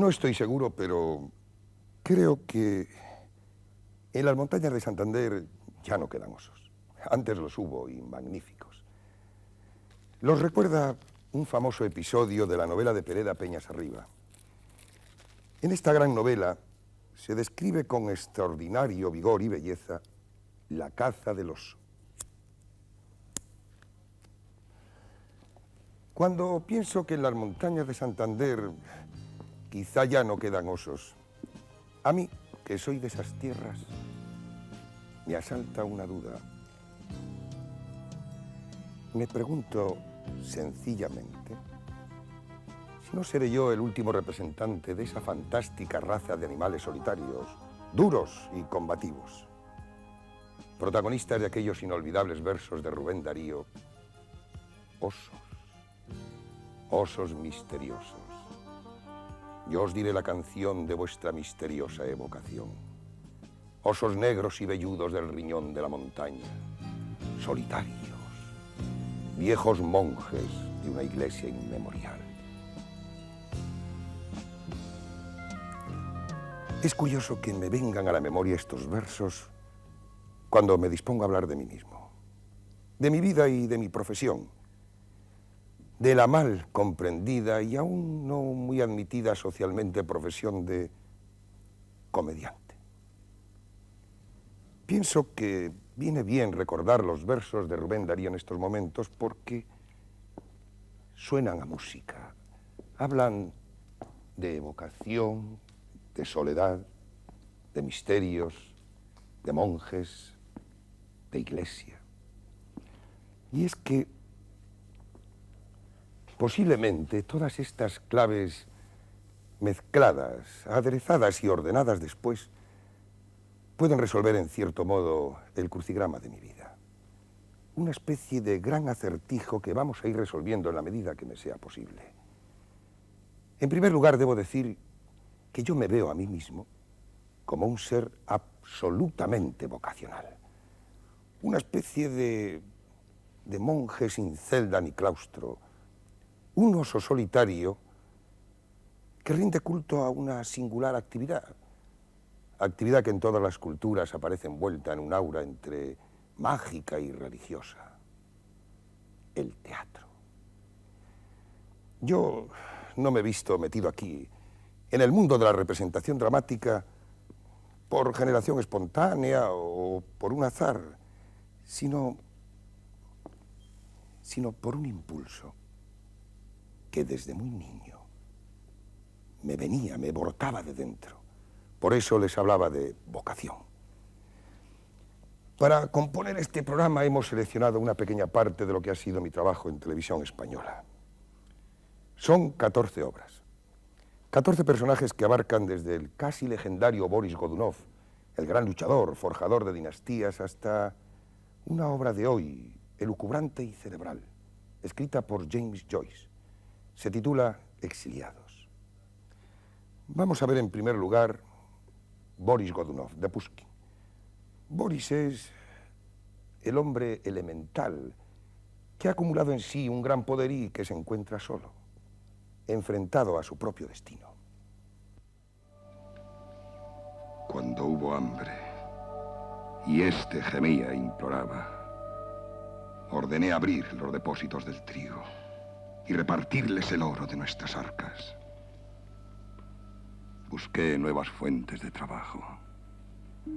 No estoy seguro, pero creo que en las montañas de Santander ya no quedan osos. Antes los hubo y magníficos. Los recuerda un famoso episodio de la novela de Pereda Peñas Arriba. En esta gran novela se describe con extraordinario vigor y belleza la caza del oso. Cuando pienso que en las montañas de Santander quizá ya no quedan osos, a mí, que soy de esas tierras, me asalta una duda. Me pregunto sencillamente si no seré yo el último representante de esa fantástica raza de animales solitarios, duros y combativos, protagonistas de aquellos inolvidables versos de Rubén Darío, osos, osos misteriosos. Yo os diré la canción de vuestra misteriosa evocación. Osos negros y velludos del riñón de la montaña, solitarios, viejos monjes de una iglesia inmemorial. Es curioso que me vengan a la memoria estos versos cuando me dispongo a hablar de mí mismo, de mi vida y de mi profesión, de la mal comprendida y aún no muy admitida socialmente profesión de comediante. Pienso que viene bien recordar los versos de Rubén Darío en estos momentos porque suenan a música, hablan de evocación, de soledad, de misterios, de monjes, de iglesia. Y es que posiblemente todas estas claves mezcladas, aderezadas y ordenadas después, pueden resolver en cierto modo el crucigrama de mi vida. Una especie de gran acertijo que vamos a ir resolviendo en la medida que me sea posible. En primer lugar, debo decir que yo me veo a mí mismo como un ser absolutamente vocacional. Una especie de monje sin celda ni claustro, un oso solitario que rinde culto a una singular actividad que en todas las culturas aparece envuelta en un aura entre mágica y religiosa: el teatro. Yo no me he visto metido aquí, en el mundo de la representación dramática, por generación espontánea o por un azar, sino por un impulso que desde muy niño me brotaba de dentro. Por eso les hablaba de vocación. Para componer este programa hemos seleccionado una pequeña parte de lo que ha sido mi trabajo en televisión española. Son 14 obras, 14 personajes que abarcan desde el casi legendario Boris Godunov, el gran luchador, forjador de dinastías, hasta una obra de hoy, elucubrante y cerebral, escrita por James Joyce. Se titula Exiliados. Vamos a ver en primer lugar Boris Godunov, de Pushkin. Boris es el hombre elemental que ha acumulado en sí un gran poder y que se encuentra solo, enfrentado a su propio destino. Cuando hubo hambre y este gemía e imploraba, ordené abrir los depósitos del trigo y repartirles el oro de nuestras arcas. Busqué nuevas fuentes de trabajo. ¿Y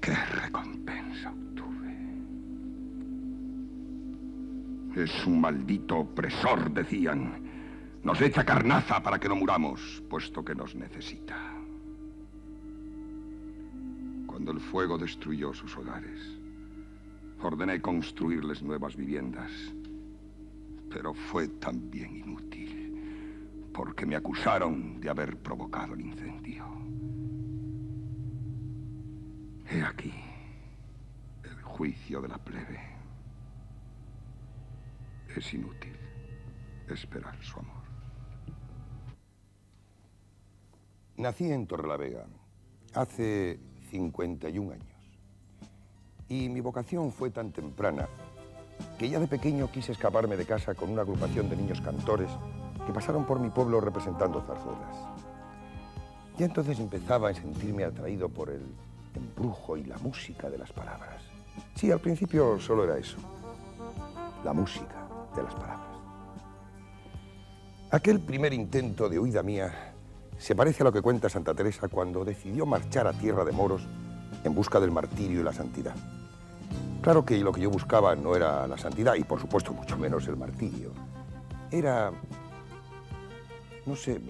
qué recompensa obtuve? Es un maldito opresor, decían. Nos echa carnaza para que no muramos, puesto que nos necesita. Cuando el fuego destruyó sus hogares, ordené construirles nuevas viviendas, pero fue también inútil, porque me acusaron de haber provocado el incendio. He aquí el juicio de la plebe. Es inútil esperar su amor. Nací en Torrelavega hace 51 años. Y mi vocación fue tan temprana que ya de pequeño quise escaparme de casa con una agrupación de niños cantores que pasaron por mi pueblo representando zarzuelas. Y entonces empezaba a sentirme atraído por el embrujo y la música de las palabras. Sí, al principio solo era eso, la música de las palabras. Aquel primer intento de huida mía se parece a lo que cuenta Santa Teresa cuando decidió marchar a tierra de moros en busca del martirio y la santidad. Claro que lo que yo buscaba no era la santidad y, por supuesto, mucho menos el martirio. Era, no sé,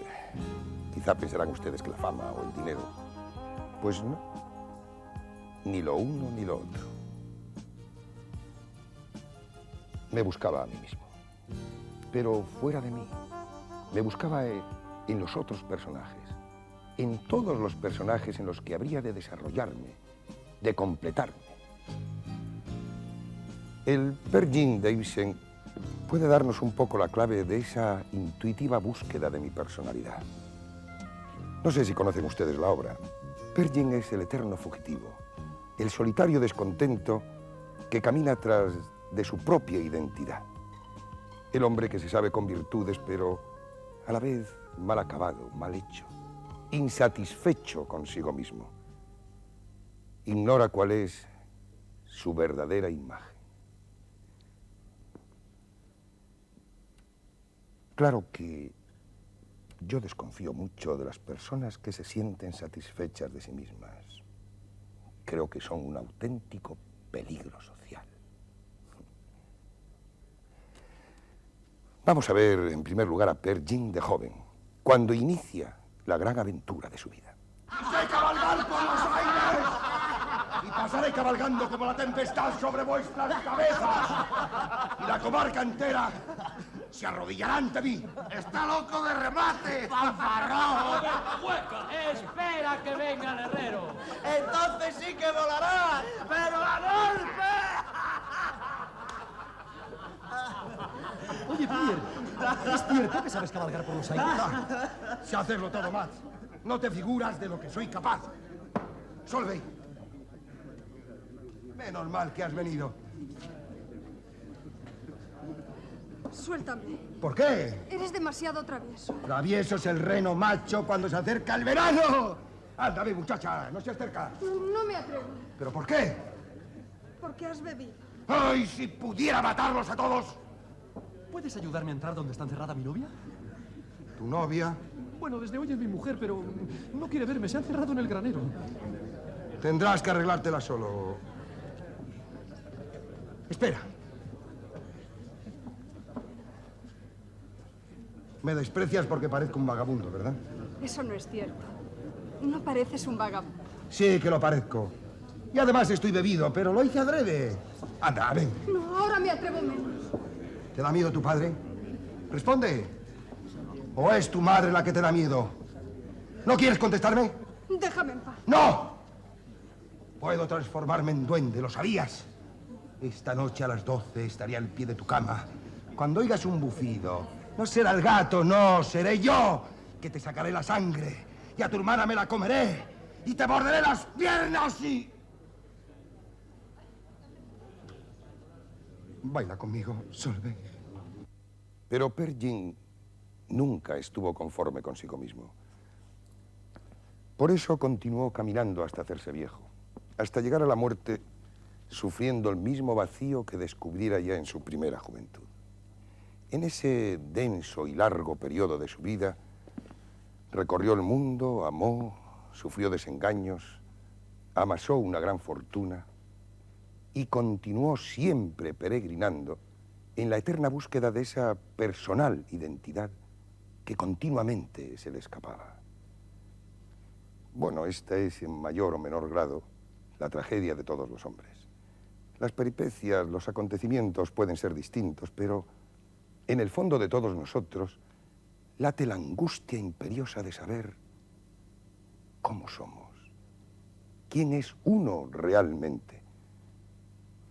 quizá pensarán ustedes que la fama o el dinero. Pues no, ni lo uno ni lo otro. Me buscaba a mí mismo, pero fuera de mí. Me buscaba en los otros personajes, en todos los personajes en los que habría de desarrollarme, de completarme. El Per Jean de Ibsen puede darnos un poco la clave de esa intuitiva búsqueda de mi personalidad. No sé si conocen ustedes la obra. Per Jean es el eterno fugitivo, el solitario descontento que camina tras de su propia identidad. El hombre que se sabe con virtudes, pero a la vez mal acabado, mal hecho, insatisfecho consigo mismo. Ignora cuál es su verdadera imagen. Claro que yo desconfío mucho de las personas que se sienten satisfechas de sí mismas. Creo que son un auténtico peligro social. Vamos a ver, en primer lugar, a Per Jean de joven, cuando inicia la gran aventura de su vida. ¡Sé cabalgar por los aires! Y pasaré cabalgando como la tempestad sobre vuestras cabezas. Y la comarca entera se arrodillará ante mí. ¡Está loco de remate! ¡Fanfarrón! ¡Hueca! ¡Espera que venga el herrero! Entonces sí que volarás, pero a golpe. Oye, Pierre, ¿es cierto que sabes cabalgar por los aires? Sé hacerlo todo, Matt. No te figuras de lo que soy capaz. Solveig. Menos mal que has venido. Suéltame. ¿Por qué? Eres demasiado travieso. Travieso es el reno macho cuando se acerca el verano. Ándame, muchacha, no se acerca. No me atrevo. ¿Pero por qué? Porque has bebido. ¡Ay, si pudiera matarlos a todos! ¿Puedes ayudarme a entrar donde está encerrada mi novia? ¿Tu novia? Bueno, desde hoy es mi mujer, pero no quiere verme. Se ha encerrado en el granero. Tendrás que arreglártela solo. Espera. Me desprecias porque parezco un vagabundo, ¿verdad? Eso no es cierto. No pareces un vagabundo. Sí que lo parezco. Y además estoy bebido, pero lo hice adrede. Anda, ven. No, ahora me atrevo menos. ¿Te da miedo tu padre? Responde. ¿O es tu madre la que te da miedo? ¿No quieres contestarme? Déjame en paz. ¡No! Puedo transformarme en duende, ¿lo sabías? Esta noche a las 12 estaré al pie de tu cama. Cuando oigas un bufido, no será el gato, no, seré yo que te sacaré la sangre y a tu hermana me la comeré y te morderé las piernas y... Baila conmigo, Solveig. Pero Per Jean nunca estuvo conforme consigo mismo. Por eso continuó caminando hasta hacerse viejo, hasta llegar a la muerte sufriendo el mismo vacío que descubriera ya en su primera juventud. En ese denso y largo periodo de su vida, recorrió el mundo, amó, sufrió desengaños, amasó una gran fortuna y continuó siempre peregrinando en la eterna búsqueda de esa personal identidad que continuamente se le escapaba. Bueno, esta es en mayor o menor grado la tragedia de todos los hombres. Las peripecias, los acontecimientos pueden ser distintos, pero en el fondo de todos nosotros late la angustia imperiosa de saber cómo somos, quién es uno realmente.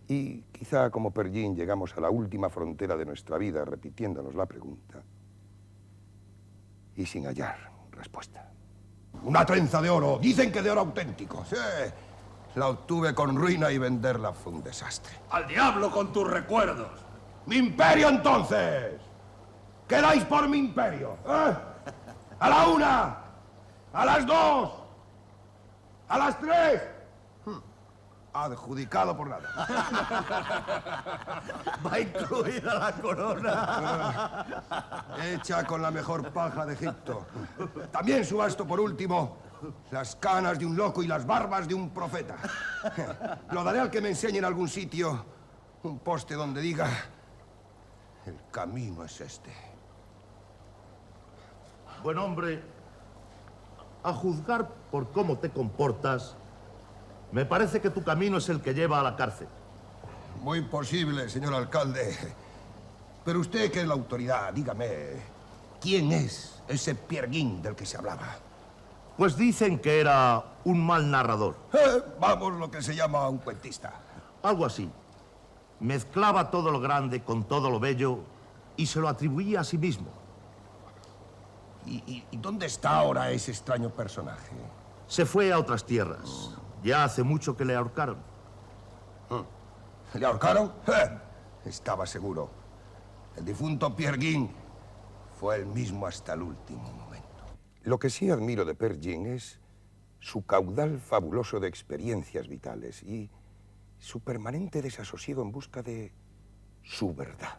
Y quizá como Per Jean llegamos a la última frontera de nuestra vida repitiéndonos la pregunta y sin hallar respuesta. Una trenza de oro. Dicen que de oro auténtico. Sí. La obtuve con ruina y venderla fue un desastre. Al diablo con tus recuerdos. ¡Mi imperio, entonces! ¿Qué dais por mi imperio? ¿Eh? ¡A la 1! ¡A las 2! ¡A las 3! Adjudicado por nada. Va incluida la corona. Hecha con la mejor paja de Egipto. También subasto por último las canas de un loco y las barbas de un profeta. Lo daré al que me enseñe en algún sitio un poste donde diga: el camino es este. Buen hombre, a juzgar por cómo te comportas, me parece que tu camino es el que lleva a la cárcel. Muy posible, señor alcalde. Pero usted, que es la autoridad, dígame, ¿quién es ese Peer Gynt del que se hablaba? Pues dicen que era un mal narrador. Vamos, lo que se llama un cuentista. Algo así. Mezclaba todo lo grande con todo lo bello y se lo atribuía a sí mismo. ¿Y dónde está ahora ese extraño personaje? Se fue a otras tierras. Ya hace mucho que le ahorcaron. ¿Le ahorcaron? Estaba seguro. El difunto Peer Gynt fue el mismo hasta el último momento. Lo que sí admiro de Peer Gynt es su caudal fabuloso de experiencias vitales y su permanente desasosiego en busca de su verdad.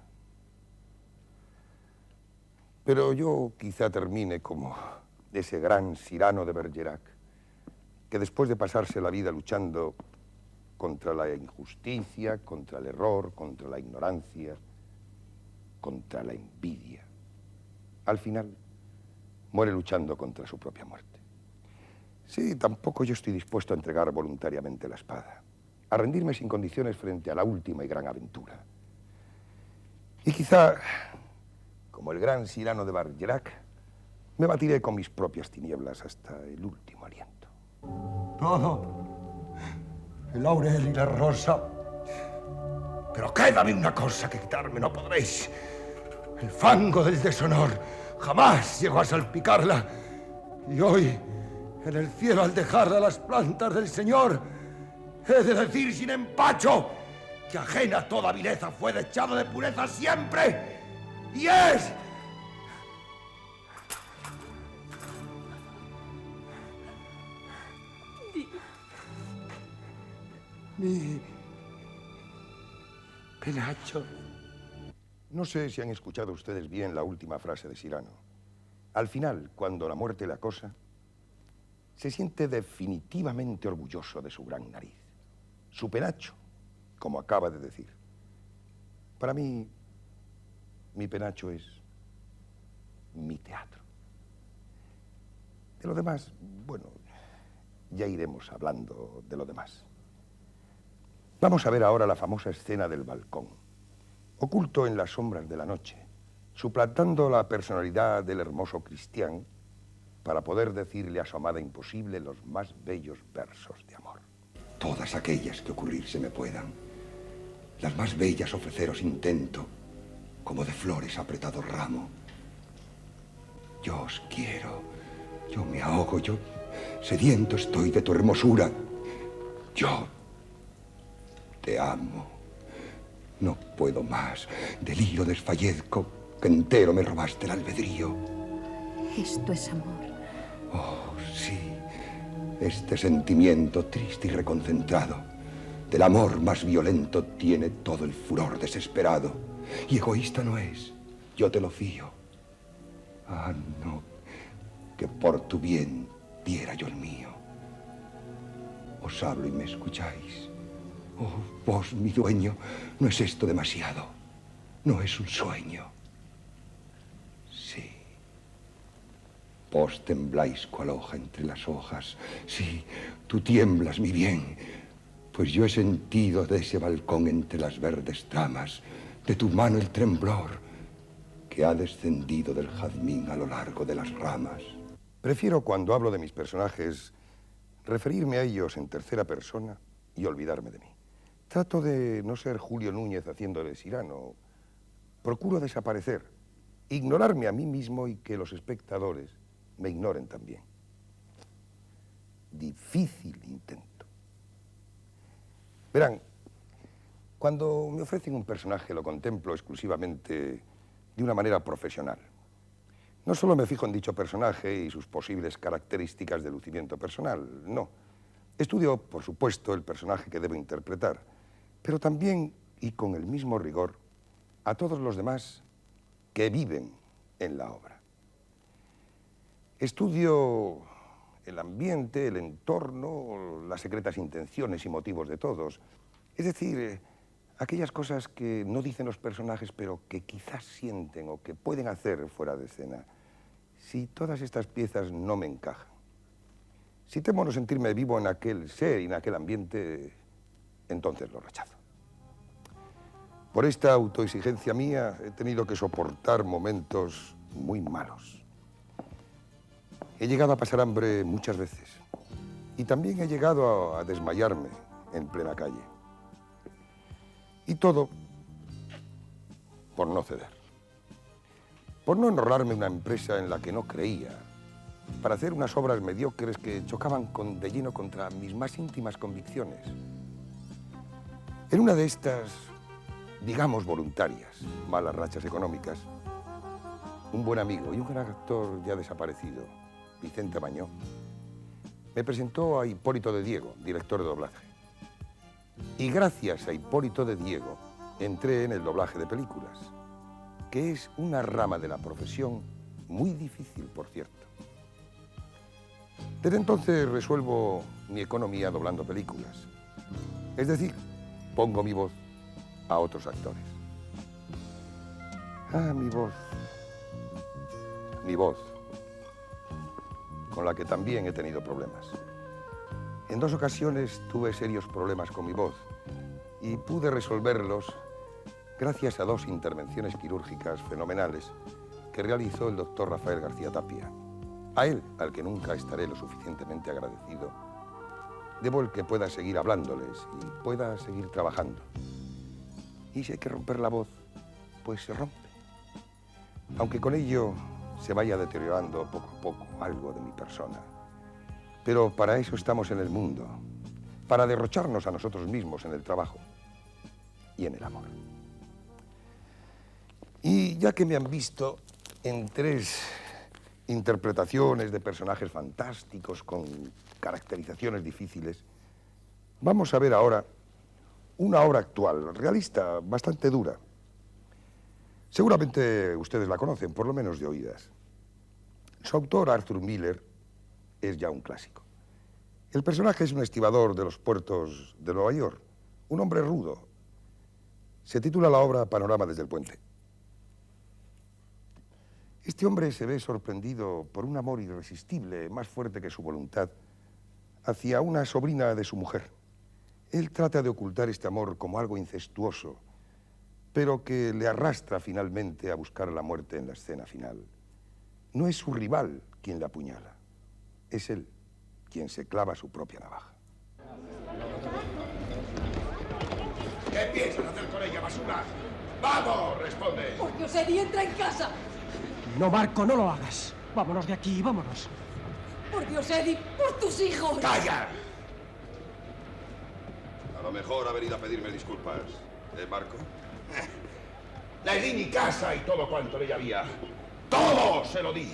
Pero yo quizá termine como ese gran Cyrano de Bergerac, que después de pasarse la vida luchando contra la injusticia, contra el error, contra la ignorancia, contra la envidia, al final muere luchando contra su propia muerte. Sí, tampoco yo estoy dispuesto a entregar voluntariamente la espada, a rendirme sin condiciones frente a la última y gran aventura. Y quizá, como el gran Cyrano de Bergerac, me batiré con mis propias tinieblas hasta el último aliento. Todo. El laurel y la rosa. Pero quédame una cosa que quitarme no podréis. El fango del deshonor jamás llegó a salpicarla. Y hoy, en el cielo, al dejarla las plantas del Señor, he de decir sin empacho que ajena a toda vileza fue dechado de pureza siempre. Y es... mi penacho. No sé si han escuchado ustedes bien la última frase de Cyrano. Al final, cuando la muerte le acosa, se siente definitivamente orgulloso de su gran nariz, su penacho, como acaba de decir. Para mí, mi penacho es mi teatro. De lo demás, bueno, ya iremos hablando de lo demás. Vamos a ver ahora la famosa escena del balcón, oculto en las sombras de la noche, suplantando la personalidad del hermoso Cristián para poder decirle a su amada imposible los más bellos versos de amor. Todas aquellas que ocurrir se me puedan, las más bellas ofreceros intento, como de flores apretado ramo. Yo os quiero, yo me ahogo, yo sediento estoy de tu hermosura. Yo te amo. No puedo más. Deliro, desfallezco, que entero me robaste el albedrío. Esto es amor. Oh, sí. Este sentimiento triste y reconcentrado del amor más violento tiene todo el furor desesperado. Y egoísta no es. Yo te lo fío. Ah, no. Que por tu bien diera yo el mío. Os hablo y me escucháis. Oh, vos, mi dueño, ¿no es esto demasiado? ¿No es un sueño? Sí. Vos tembláis cual hoja entre las hojas. Sí, tú tiemblas, mi bien. Pues yo he sentido de ese balcón entre las verdes tramas, de tu mano el temblor que ha descendido del jazmín a lo largo de las ramas. Prefiero, cuando hablo de mis personajes, referirme a ellos en tercera persona y olvidarme de mí. Trato de no ser Julio Núñez haciéndole Cyrano. Procuro desaparecer, ignorarme a mí mismo y que los espectadores me ignoren también. Difícil intento. Verán, cuando me ofrecen un personaje lo contemplo exclusivamente de una manera profesional. No solo me fijo en dicho personaje y sus posibles características de lucimiento personal, no. Estudio, por supuesto, el personaje que debo interpretar, pero también, y con el mismo rigor, a todos los demás que viven en la obra. Estudio el ambiente, el entorno, las secretas intenciones y motivos de todos. Es decir, aquellas cosas que no dicen los personajes, pero que quizás sienten o que pueden hacer fuera de escena. Si todas estas piezas no me encajan, si temo no sentirme vivo en aquel ser y en aquel ambiente, entonces lo rechazo. Por esta autoexigencia mía he tenido que soportar momentos muy malos. He llegado a pasar hambre muchas veces y también he llegado a desmayarme en plena calle. Y todo por no ceder, por no enrolarme en una empresa en la que no creía, para hacer unas obras mediocres que chocaban de lleno contra mis más íntimas convicciones. En una de estas, digamos voluntarias, malas rachas económicas, un buen amigo y un gran actor ya desaparecido, Vicente Mañó, me presentó a Hipólito de Diego, director de doblaje. Y gracias a Hipólito de Diego entré en el doblaje de películas, que es una rama de la profesión muy difícil, por cierto. Desde entonces resuelvo mi economía doblando películas. Es decir, pongo mi voz a otros actores. Ah, mi voz. Mi voz, con la que también he tenido problemas. En 2 ocasiones tuve serios problemas con mi voz y pude resolverlos gracias a 2 intervenciones quirúrgicas fenomenales que realizó el doctor Rafael García Tapia. A él, al que nunca estaré lo suficientemente agradecido, debo el que pueda seguir hablándoles y pueda seguir trabajando. Y si hay que romper la voz, pues se rompe. Aunque con ello se vaya deteriorando poco a poco algo de mi persona. Pero para eso estamos en el mundo, para derrocharnos a nosotros mismos en el trabajo y en el amor. Y ya que me han visto en 3 interpretaciones de personajes fantásticos con caracterizaciones difíciles, vamos a ver ahora una obra actual, realista, bastante dura. Seguramente ustedes la conocen, por lo menos de oídas. Su autor, Arthur Miller, es ya un clásico. El personaje es un estibador de los puertos de Nueva York, un hombre rudo. Se titula la obra Panorama desde el puente. Este hombre se ve sorprendido por un amor irresistible, más fuerte que su voluntad, hacia una sobrina de su mujer. Él trata de ocultar este amor como algo incestuoso, pero que le arrastra finalmente a buscar la muerte en la escena final. No es su rival quien le apuñala, es él quien se clava su propia navaja. ¿Qué piensas hacer con ella, basura? ¡Vamos! ¡Responde! Porque Eddie entra en casa. No, Marco, no lo hagas. Vámonos de aquí, vámonos. Por Dios, Eddie, por tus hijos. ¡Calla! A lo mejor ha venido a pedirme disculpas, Marco. Le di mi casa y todo cuanto de ella había. ¡Todo se lo di!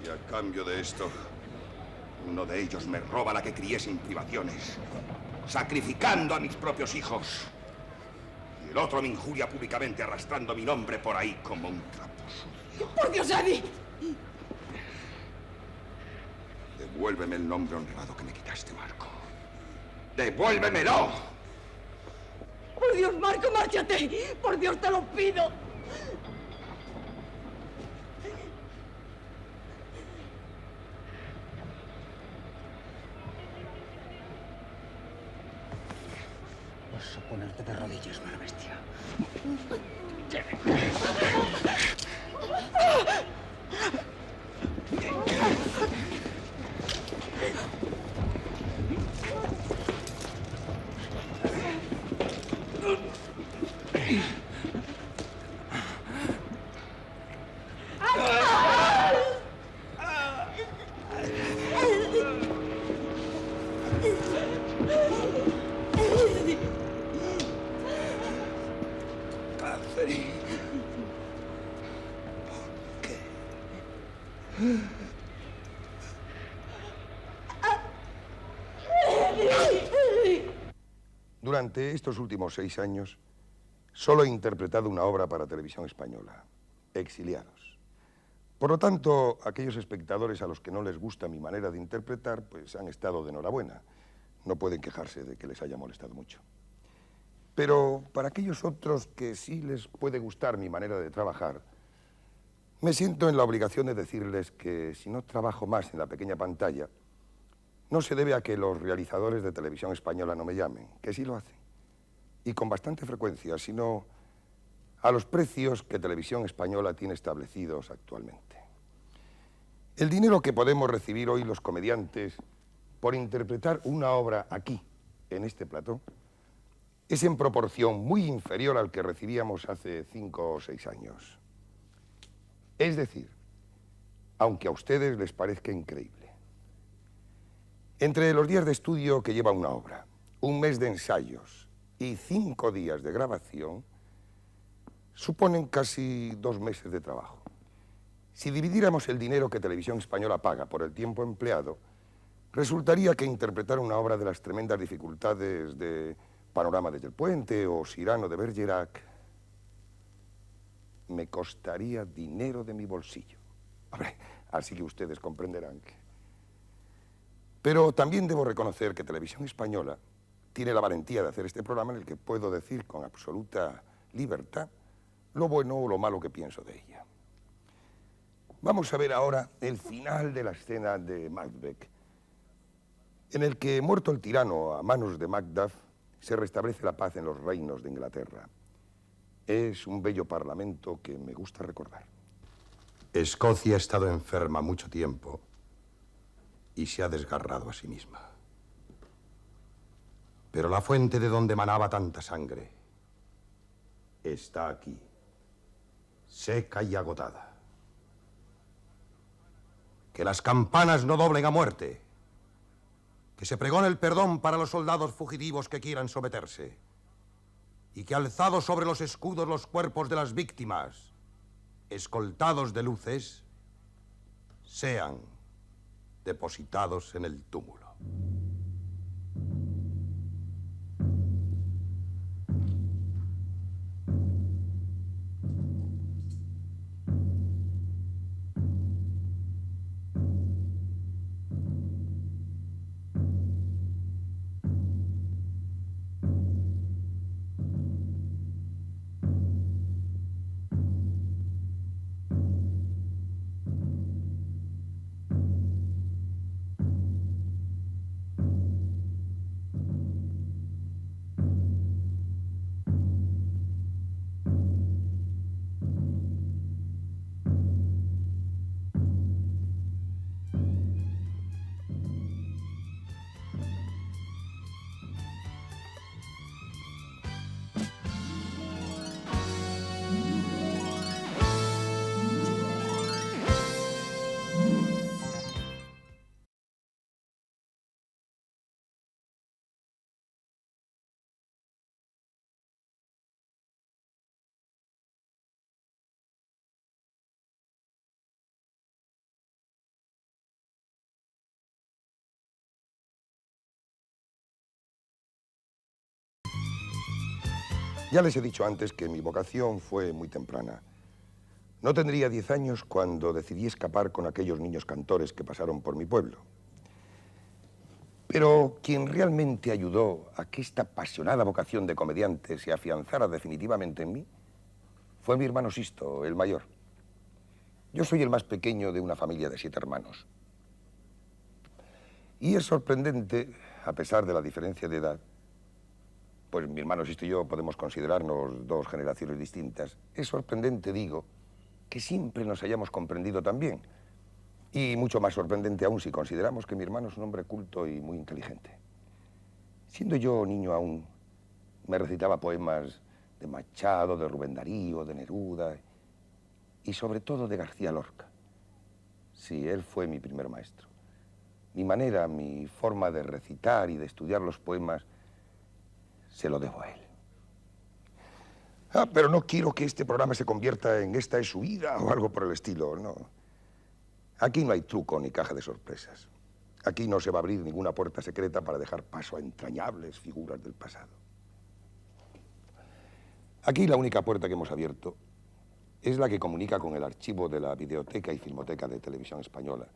Y a cambio de esto, Uno de ellos me roba la que crié sin privaciones, sacrificando a mis propios hijos. Y el otro me injuria públicamente arrastrando mi nombre por ahí como un trapo sucio. ¡Por Dios, Eddie! Devuélveme el nombre honrado que me quitaste, Marco. ¡Devuélvemelo! ¡Por Dios, Marco, márchate! ¡Por Dios, te lo pido! Vas a ponerte de rodillas, mala bestia. durante estos últimos 6 años solo he interpretado una obra para televisión española, Exiliados. Por lo tanto, aquellos espectadores a los que no les gusta mi manera de interpretar, pues han estado de enhorabuena. No pueden quejarse de que les haya molestado mucho. Pero para aquellos otros que sí les puede gustar mi manera de trabajar, me siento en la obligación de decirles que si no trabajo más en la pequeña pantalla, no se debe a que los realizadores de televisión española no me llamen, que sí lo hacen, y con bastante frecuencia, sino a los precios que Televisión Española tiene establecidos actualmente. El dinero que podemos recibir hoy los comediantes por interpretar una obra aquí, en este plató, es en proporción muy inferior al que recibíamos hace 5 o 6 años. Es decir, aunque a ustedes les parezca increíble, entre los días de estudio que lleva una obra, un mes de ensayos y 5 días de grabación, suponen casi 2 meses de trabajo. Si dividiéramos el dinero que Televisión Española paga por el tiempo empleado, resultaría que interpretar una obra de las tremendas dificultades de Panorama desde el puente o Cyrano de Bergerac me costaría dinero de mi bolsillo. Hombre, así que ustedes comprenderán que... Pero también debo reconocer que Televisión Española tiene la valentía de hacer este programa en el que puedo decir con absoluta libertad lo bueno o lo malo que pienso de ella. Vamos a ver ahora el final de la escena de Macbeth, en el que, muerto el tirano a manos de Macduff, se restablece la paz en los reinos de Inglaterra. Es un bello parlamento que me gusta recordar. Escocia ha estado enferma mucho tiempo y se ha desgarrado a sí misma. Pero la fuente de donde manaba tanta sangre está aquí, seca y agotada. Que las campanas no doblen a muerte. Que se pregone el perdón para los soldados fugitivos que quieran someterse. Y que alzados sobre los escudos los cuerpos de las víctimas, escoltados de luces, sean depositados en el túmulo. Ya les he dicho antes que mi vocación fue muy temprana. No tendría 10 años cuando decidí escapar con aquellos niños cantores que pasaron por mi pueblo. Pero quien realmente ayudó a que esta apasionada vocación de comediante se afianzara definitivamente en mí fue mi hermano Sisto, el mayor. Yo soy el más pequeño de una familia de 7 hermanos. Y es sorprendente, a pesar de la diferencia de edad, pues mi hermano Sisto y yo podemos considerarnos 2 generaciones distintas. Es sorprendente, digo, que siempre nos hayamos comprendido tan bien. Y mucho más sorprendente aún si consideramos que mi hermano es un hombre culto y muy inteligente. Siendo yo niño aún, me recitaba poemas de Machado, de Rubén Darío, de Neruda y sobre todo de García Lorca. Sí, él fue mi primer maestro. Mi manera, mi forma de recitar y de estudiar los poemas se lo debo a él. Pero no quiero que este programa se convierta en Esta es su vida o algo por el estilo, no. Aquí no hay truco ni caja de sorpresas. Aquí no se va a abrir ninguna puerta secreta para dejar paso a entrañables figuras del pasado. Aquí la única puerta que hemos abierto es la que comunica con el archivo de la Videoteca y Filmoteca de Televisión Española.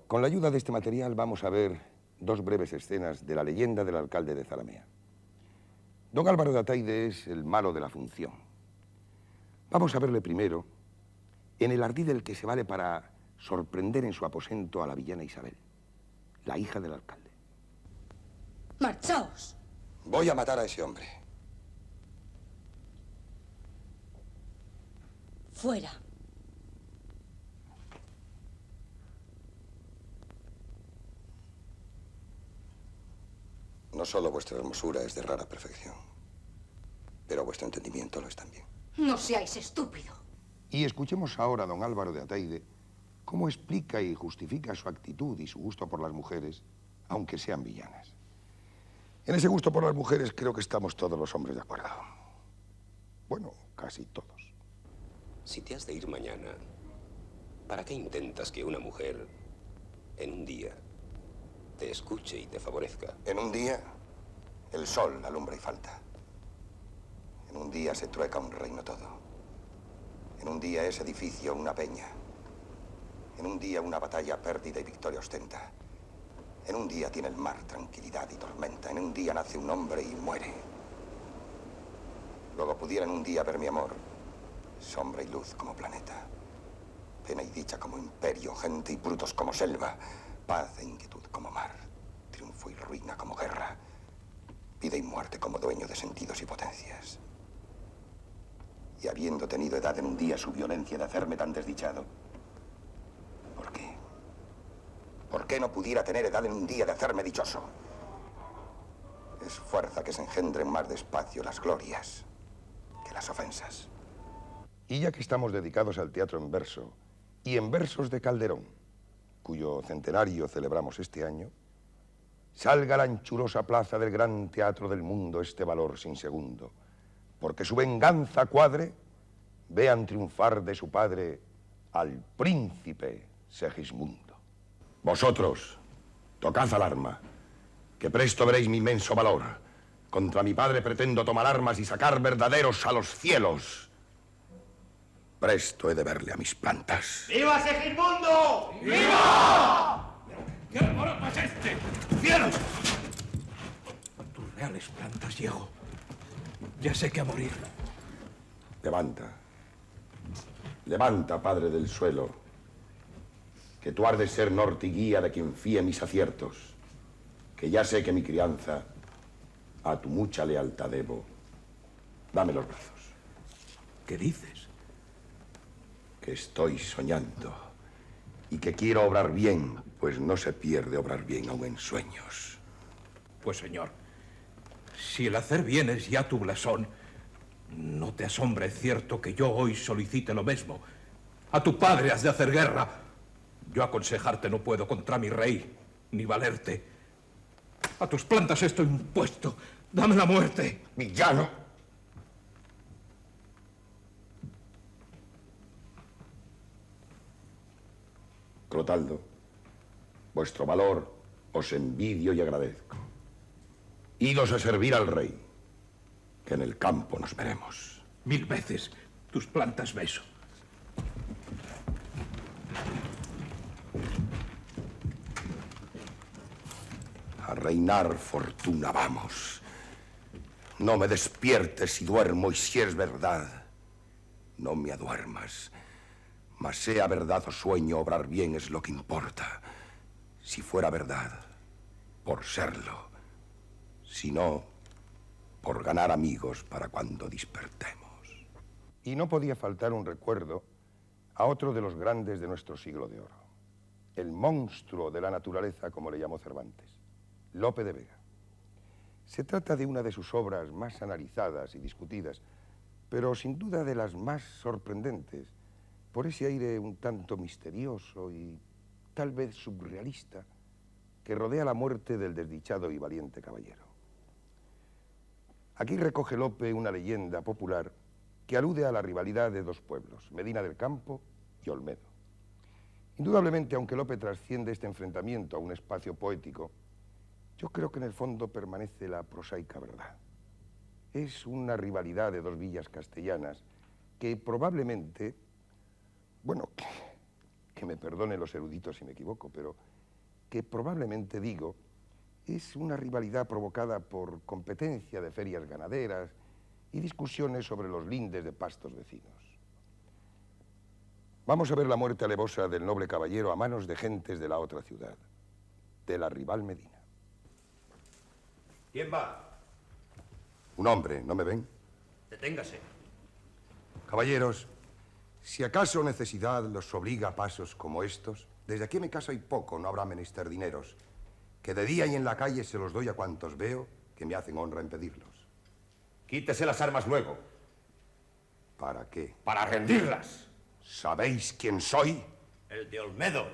Con la ayuda de este material vamos a ver dos breves escenas de la leyenda del alcalde de Zalamea. Don Álvaro de Ataide es el malo de la función. Vamos a verle primero en el ardid del que se vale para sorprender en su aposento a la villana Isabel, la hija del alcalde. ¡Marchaos! Voy a matar a ese hombre. Fuera. No solo vuestra hermosura es de rara perfección, pero vuestro entendimiento lo es también. No seáis estúpido. Y escuchemos ahora a don Álvaro de Ataide cómo explica y justifica su actitud y su gusto por las mujeres, aunque sean villanas. En ese gusto por las mujeres creo que estamos todos los hombres de acuerdo. Bueno, casi todos. Si te has de ir mañana, ¿para qué intentas que una mujer, en un día, te escuche y te favorezca? En un día, el sol alumbra y falta. En un día se trueca un reino todo. En un día es edificio una peña. En un día una batalla pérdida y victoria ostenta. En un día tiene el mar tranquilidad y tormenta. En un día nace un hombre y muere. Luego pudiera en un día ver mi amor, sombra y luz como planeta, pena y dicha como imperio, gente y brutos como selva, paz e inquietud como mar, triunfo y ruina como guerra, vida y muerte como dueño de sentidos y potencias. Y habiendo tenido edad en un día su violencia de hacerme tan desdichado, ¿por qué? ¿Por qué no pudiera tener edad en un día de hacerme dichoso? Es fuerza que se engendren más despacio las glorias que las ofensas. Y ya que estamos dedicados al teatro en verso, y en versos de Calderón, cuyo centenario celebramos este año, salga a la anchurosa plaza del gran teatro del mundo este valor sin segundo, porque su venganza cuadre, vean triunfar de su padre al príncipe Segismundo. Vosotros, tocad al arma, que presto veréis mi inmenso valor. Contra mi padre pretendo tomar armas y sacar verdaderos a los cielos. Presto he de verle a mis plantas. ¡Viva Segismundo! ¡Viva! ¿Qué alboroto es este? ¡Cielos! A tus reales plantas llego. Ya sé que a morir. Levanta. Levanta, padre del suelo, que tú has de ser norte y guía de quien fíe mis aciertos, que ya sé que mi crianza a tu mucha lealtad debo. Dame los brazos. ¿Qué dices? Que estoy soñando y que quiero obrar bien, pues no se pierde obrar bien aun en sueños. Pues, señor, si el hacer bien es ya tu blasón, no te asombre cierto que yo hoy solicite lo mismo. A tu padre has de hacer guerra. Yo aconsejarte no puedo contra mi rey, ni valerte. A tus plantas estoy impuesto. Dame la muerte. ¡Villano! Clotaldo, vuestro valor os envidio y agradezco. Idos a servir al rey, que en el campo nos veremos. 1000 veces tus plantas beso. A reinar fortuna vamos. No me despiertes si duermo, y si es verdad, no me aduermas. Mas sea verdad o sueño, obrar bien es lo que importa. Si fuera verdad, por serlo. Si no, por ganar amigos para cuando despertemos. Y no podía faltar un recuerdo a otro de los grandes de nuestro siglo de oro. El monstruo de la naturaleza, como le llamó Cervantes, Lope de Vega. Se trata de una de sus obras más analizadas y discutidas, pero sin duda de las más sorprendentes, por ese aire un tanto misterioso y tal vez surrealista que rodea la muerte del desdichado y valiente caballero. Aquí recoge Lope una leyenda popular que alude a la rivalidad de dos pueblos, Medina del Campo y Olmedo. Indudablemente, aunque Lope trasciende este enfrentamiento a un espacio poético, yo creo que en el fondo permanece la prosaica verdad. es una rivalidad de dos villas castellanas que probablemente, bueno, que me perdonen los eruditos si me equivoco, pero que probablemente, digo, es una rivalidad provocada por competencia de ferias ganaderas y discusiones sobre los lindes de pastos vecinos. Vamos a ver la muerte alevosa del noble caballero a manos de gentes de la otra ciudad, de la rival Medina. ¿Quién va? Un hombre, ¿no me ven? Deténgase. Caballeros, si acaso necesidad los obliga a pasos como estos, desde aquí a mi casa hay poco, no habrá menester dineros, que de día y en la calle se los doy a cuantos veo que me hacen honra en pedirlos. Quítese las armas luego. ¿Para qué? Para rendirlas. ¿Sabéis quién soy? El de Olmedo,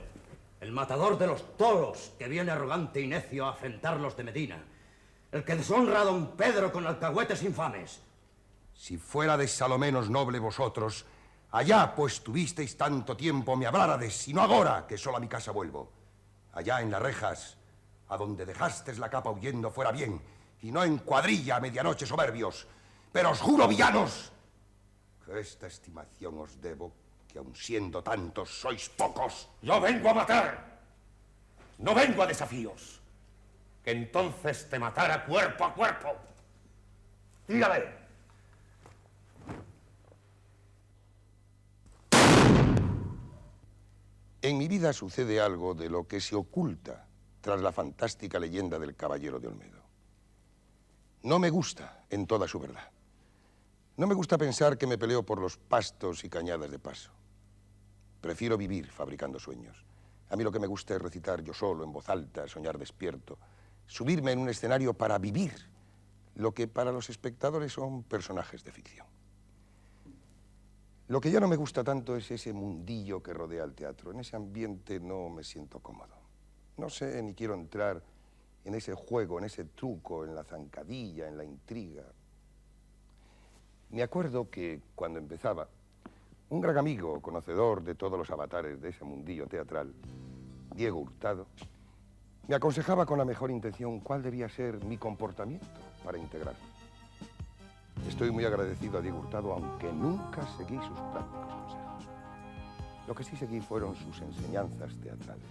el matador de los toros, que viene arrogante y necio a afrentarlos de Medina. El que deshonra a don Pedro con alcahuetes infames. Si fuera de Salomenos noble vosotros, allá pues tuvisteis tanto tiempo me hablárades, y no agora, que solo a mi casa vuelvo. Allá en las rejas, a donde dejastes la capa huyendo fuera bien, y no en cuadrilla a medianoche soberbios. Pero os juro, villanos, que esta estimación os debo, que aun siendo tantos sois pocos. Yo vengo a matar, no vengo a desafíos. Que entonces te matara cuerpo a cuerpo. Tírale. En mi vida sucede algo de lo que se oculta tras la fantástica leyenda del caballero de Olmedo. No me gusta en toda su verdad. No me gusta pensar que me peleo por los pastos y cañadas de paso. Prefiero vivir fabricando sueños. A mí lo que me gusta es recitar yo solo, en voz alta, soñar despierto, subirme en un escenario para vivir lo que para los espectadores son personajes de ficción. Lo que ya no me gusta tanto es ese mundillo que rodea el teatro. En ese ambiente no me siento cómodo. No sé ni quiero entrar en ese juego, en ese truco, en la zancadilla, en la intriga. Me acuerdo que cuando empezaba, un gran amigo, conocedor de todos los avatares de ese mundillo teatral, Diego Hurtado, me aconsejaba con la mejor intención cuál debía ser mi comportamiento para integrarme. Estoy muy agradecido a Diego Hurtado, aunque nunca seguí sus prácticos consejos. Lo que sí seguí fueron sus enseñanzas teatrales.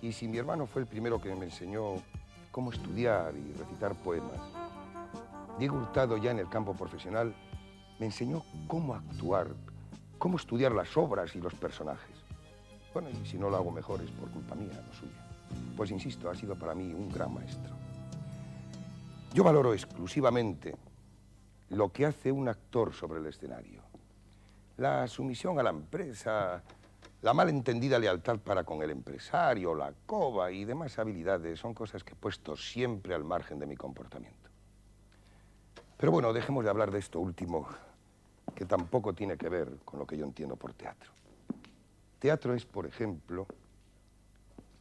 Y si mi hermano fue el primero que me enseñó cómo estudiar y recitar poemas, Diego Hurtado, ya en el campo profesional, me enseñó cómo actuar, cómo estudiar las obras y los personajes. Bueno, y si no lo hago mejor es por culpa mía, no suya. Pues insisto, ha sido para mí un gran maestro. Yo valoro exclusivamente lo que hace un actor sobre el escenario. La sumisión a la empresa, la malentendida lealtad para con el empresario, la coba y demás habilidades son cosas que he puesto siempre al margen de mi comportamiento. Pero bueno, dejemos de hablar de esto último, que tampoco tiene que ver con lo que yo entiendo por teatro. Teatro es, por ejemplo,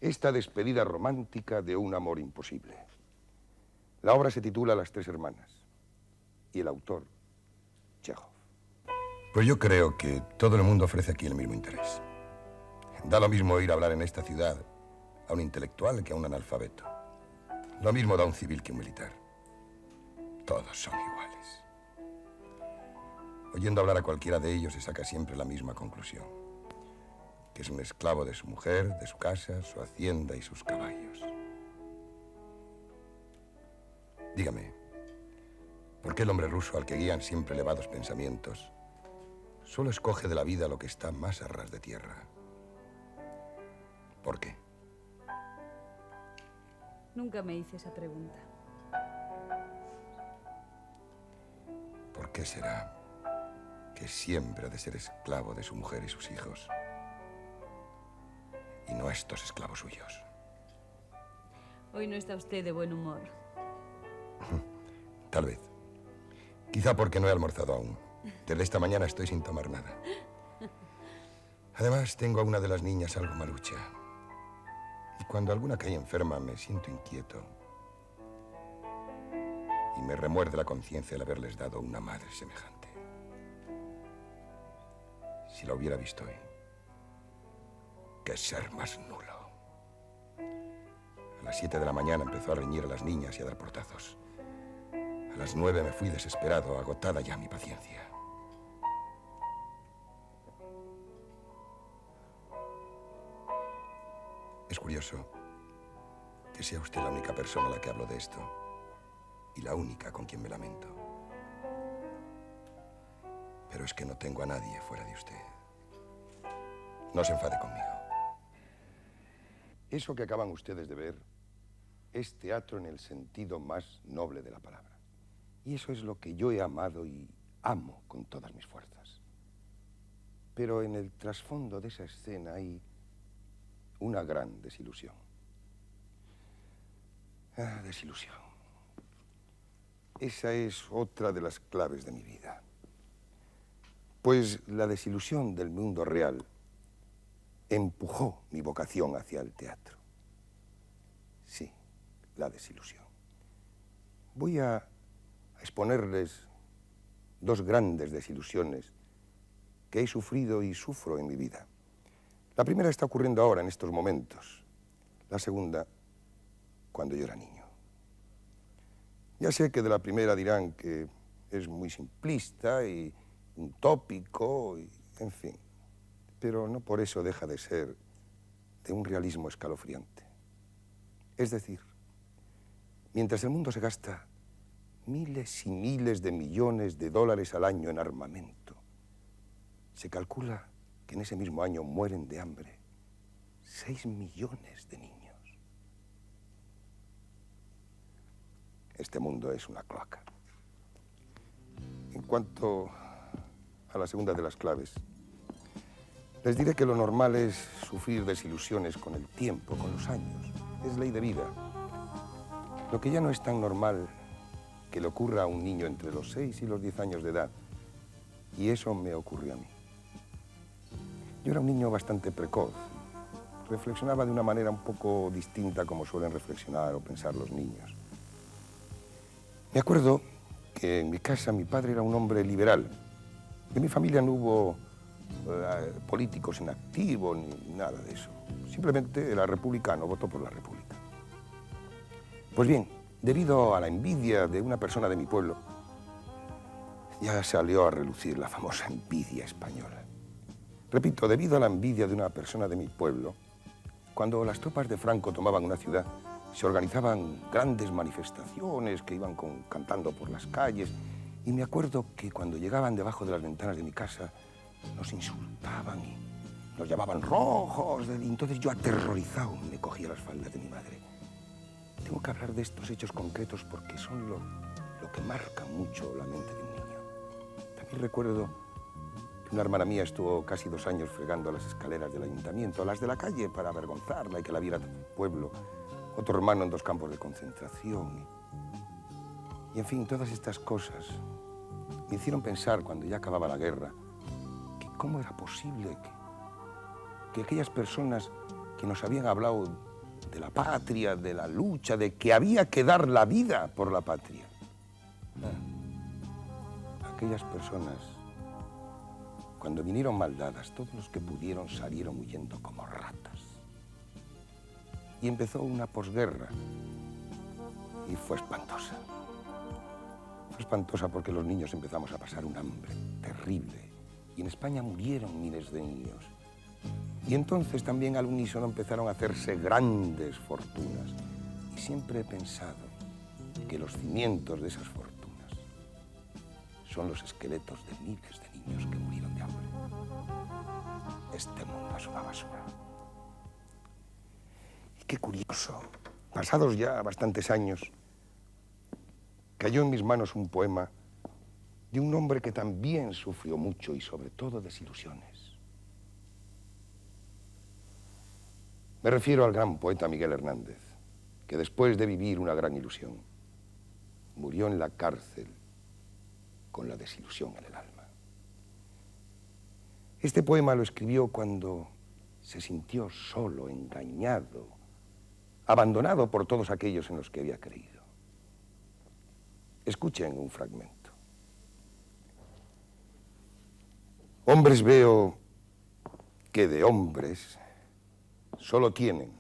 esta despedida romántica de un amor imposible. La obra se titula Las tres hermanas y el autor, Chejov. Pues yo creo que todo el mundo ofrece aquí el mismo interés. Da lo mismo oír hablar en esta ciudad a un intelectual que a un analfabeto. Lo mismo da un civil que un militar. Todos son iguales. Oyendo hablar a cualquiera de ellos se saca siempre la misma conclusión. Que es un esclavo de su mujer, de su casa, su hacienda y sus caballos. Dígame, ¿por qué el hombre ruso al que guían siempre elevados pensamientos solo escoge de la vida lo que está más a ras de tierra? ¿Por qué? Nunca me hice esa pregunta. ¿Por qué será que siempre ha de ser esclavo de su mujer y sus hijos y no estos esclavos suyos? Hoy no está usted de buen humor. Tal vez. Quizá porque no he almorzado aún. Desde esta mañana estoy sin tomar nada. Además, tengo a una de las niñas algo malucha. Y cuando alguna cae enferma, me siento inquieto. Y me remuerde la conciencia el haberles dado una madre semejante. Si la hubiera visto hoy, qué ser más nulo. A las 7 de la mañana empezó a reñir a las niñas y a dar portazos. A las 9 me fui desesperado, agotada ya mi paciencia. Es curioso que sea usted la única persona a la que hablo de esto y la única con quien me lamento. Pero es que no tengo a nadie fuera de usted. No se enfade conmigo. Eso que acaban ustedes de ver es teatro en el sentido más noble de la palabra. Y eso es lo que yo he amado y amo con todas mis fuerzas. Pero en el trasfondo de esa escena hay una gran desilusión. Ah, desilusión. Esa es otra de las claves de mi vida. Pues la desilusión del mundo real empujó mi vocación hacia el teatro. Sí, la desilusión. Voy a exponerles dos grandes desilusiones que he sufrido y sufro en mi vida. La primera está ocurriendo ahora, en estos momentos. La segunda, cuando yo era niño. Ya sé que de la primera dirán que es muy simplista y utópico, y, en fin. Pero no por eso deja de ser de un realismo escalofriante. Es decir, mientras el mundo se gasta miles y miles de millones de dólares al año en armamento, se calcula que en ese mismo año mueren de hambre 6 millones de niños. Este mundo es una cloaca. En cuanto a la segunda de las claves, les diré que lo normal es sufrir desilusiones con el tiempo, con los años. Es ley de vida. Lo que ya no es tan normal que le ocurra a un niño entre los 6 y los 10 años de edad. Y eso me ocurrió a mí. Yo era un niño bastante precoz. Reflexionaba de una manera un poco distinta como suelen reflexionar o pensar los niños. Me acuerdo que en mi casa mi padre era un hombre liberal. En mi familia no hubo políticos en activo ni nada de eso. Simplemente era republicano, votó por la República. Pues bien, debido a la envidia de una persona de mi pueblo, ya salió a relucir la famosa envidia española. Repito, debido a la envidia de una persona de mi pueblo, cuando las tropas de Franco tomaban una ciudad, se organizaban grandes manifestaciones que iban cantando por las calles. Y me acuerdo que cuando llegaban debajo de las ventanas de mi casa, nos insultaban y nos llamaban rojos. Y entonces yo, aterrorizado, me cogía las faldas de mi madre. Tengo que hablar de estos hechos concretos porque son lo que marca mucho la mente de un niño. También recuerdo que una hermana mía estuvo casi 2 años fregando las escaleras del ayuntamiento, las de la calle, para avergonzarla y que la viera todo el pueblo. Otro hermano en 2 campos de concentración. Y en fin, todas estas cosas me hicieron pensar, cuando ya acababa la guerra, que cómo era posible que aquellas personas que nos habían hablado de la patria, de la lucha, de que había que dar la vida por la patria, aquellas personas, cuando vinieron mal dadas, todos los que pudieron salieron huyendo como ratas. Y empezó una posguerra y fue espantosa. Fue espantosa porque los niños empezamos a pasar un hambre terrible y en España murieron miles de niños. Y entonces también al unísono empezaron a hacerse grandes fortunas. Y siempre he pensado que los cimientos de esas fortunas son los esqueletos de miles de niños que murieron de hambre. Este mundo es una basura. Y qué curioso, pasados ya bastantes años, cayó en mis manos un poema de un hombre que también sufrió mucho y sobre todo desilusiones. Me refiero al gran poeta Miguel Hernández, que después de vivir una gran ilusión, murió en la cárcel con la desilusión en el alma. Este poema lo escribió cuando se sintió solo, engañado, abandonado por todos aquellos en los que había creído. Escuchen un fragmento. Hombres veo que de hombres solo tienen,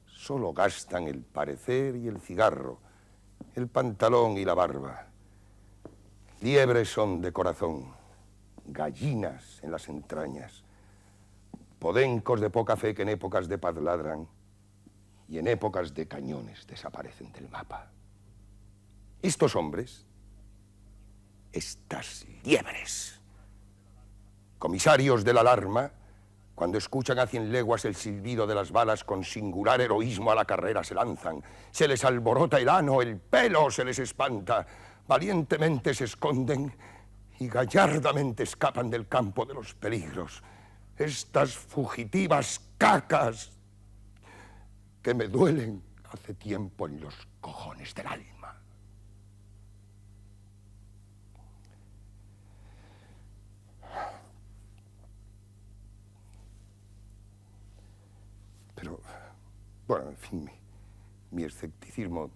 solo gastan el parecer y el cigarro, el pantalón y la barba. Liebres son de corazón, gallinas en las entrañas, podencos de poca fe que en épocas de paz ladran y en épocas de cañones desaparecen del mapa. Estos hombres, estas liebres, comisarios de la alarma, cuando escuchan a 100 leguas el silbido de las balas, con singular heroísmo a la carrera se lanzan. Se les alborota el ano, el pelo se les espanta. Valientemente se esconden y gallardamente escapan del campo de los peligros. Estas fugitivas cacas que me duelen hace tiempo en los cojones del alma. Pero, bueno, en fin, mi escepticismo,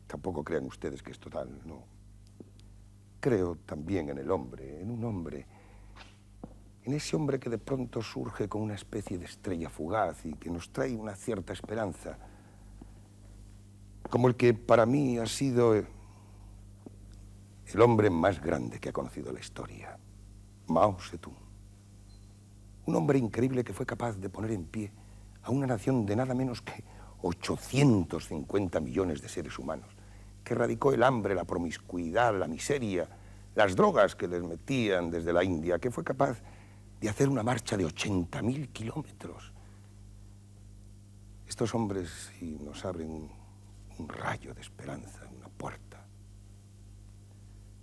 tampoco crean ustedes que es total, ¿no? Creo también en el hombre, en un hombre, en ese hombre que de pronto surge con una especie de estrella fugaz y que nos trae una cierta esperanza, como el que para mí ha sido el hombre más grande que ha conocido la historia, Mao Zedong. Un hombre increíble que fue capaz de poner en pie a una nación de nada menos que 850 millones de seres humanos, que erradicó el hambre, la promiscuidad, la miseria, las drogas que les metían desde la India, que fue capaz de hacer una marcha de 80.000 kilómetros. Estos hombres sí nos abren un rayo de esperanza, una puerta.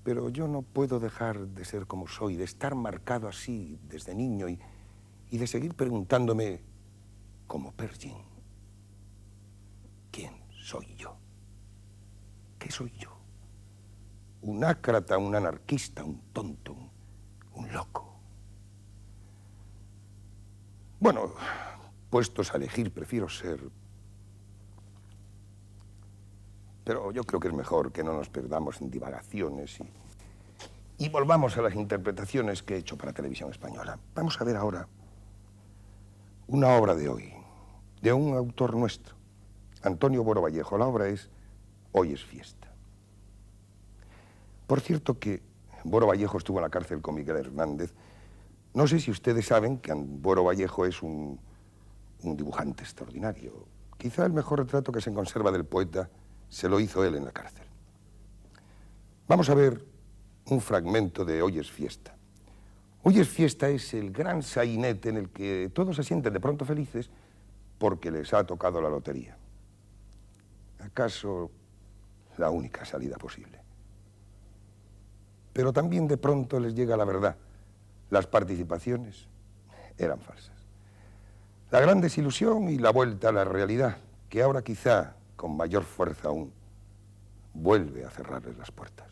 Pero yo no puedo dejar de ser como soy, de estar marcado así desde niño y de seguir preguntándome, como Pershing, ¿quién soy yo? ¿Qué soy yo? Un ácrata, un anarquista, un tonto, un loco. Bueno, puestos a elegir, prefiero ser... Pero yo creo que es mejor que no nos perdamos en divagaciones y volvamos a las interpretaciones que he hecho para Televisión Española. Vamos a ver ahora una obra de hoy, de un autor nuestro, Antonio Buero Vallejo. La obra es Hoy es fiesta. Por cierto que Buero Vallejo estuvo en la cárcel con Miguel Hernández. No sé si ustedes saben que Buero Vallejo es un dibujante extraordinario. Quizá el mejor retrato que se conserva del poeta se lo hizo él en la cárcel. Vamos a ver un fragmento de Hoy es fiesta. Hoy es fiesta es el gran sainete en el que todos se sienten de pronto felices porque les ha tocado la lotería. ¿Acaso la única salida posible? Pero también de pronto les llega la verdad. Las participaciones eran falsas. La gran desilusión y la vuelta a la realidad, que ahora quizá con mayor fuerza aún vuelve a cerrarles las puertas.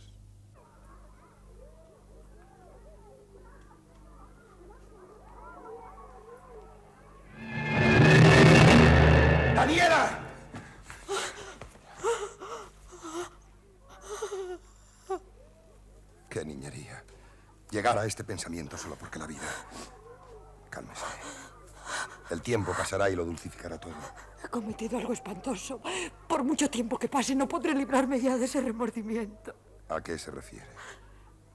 ¡Daniela! Qué niñería. Llegar a este pensamiento solo porque la vida... Cálmese. El tiempo pasará y lo dulcificará todo. He cometido algo espantoso. Por mucho tiempo que pase no podré librarme ya de ese remordimiento. ¿A qué se refiere?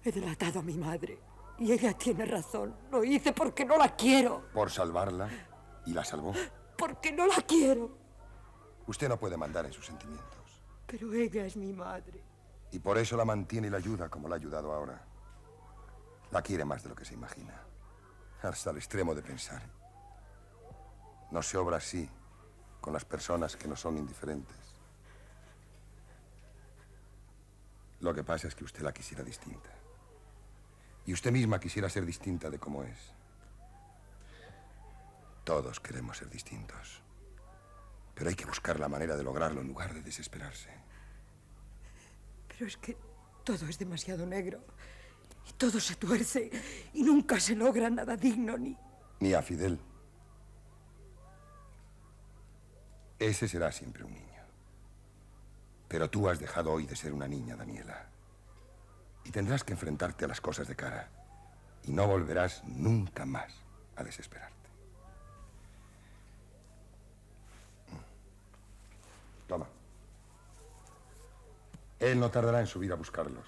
He delatado a mi madre. Y ella tiene razón. Lo hice porque no la quiero. Por salvarla, y la salvó. Porque no la quiero. Usted no puede mandar en sus sentimientos. Pero ella es mi madre. Y por eso la mantiene y la ayuda como la ha ayudado ahora. La quiere más de lo que se imagina. Hasta el extremo de pensar. No se obra así con las personas que no son indiferentes. Lo que pasa es que usted la quisiera distinta. Y usted misma quisiera ser distinta de cómo es. Todos queremos ser distintos. Pero hay que buscar la manera de lograrlo en lugar de desesperarse. Pero es que todo es demasiado negro. Y todo se tuerce. Y nunca se logra nada digno ni... Ni a Fidel. Ese será siempre un niño. Pero tú has dejado hoy de ser una niña, Daniela. Y tendrás que enfrentarte a las cosas de cara. Y no volverás nunca más a desesperarte. Toma. Él no tardará en subir a buscarlos.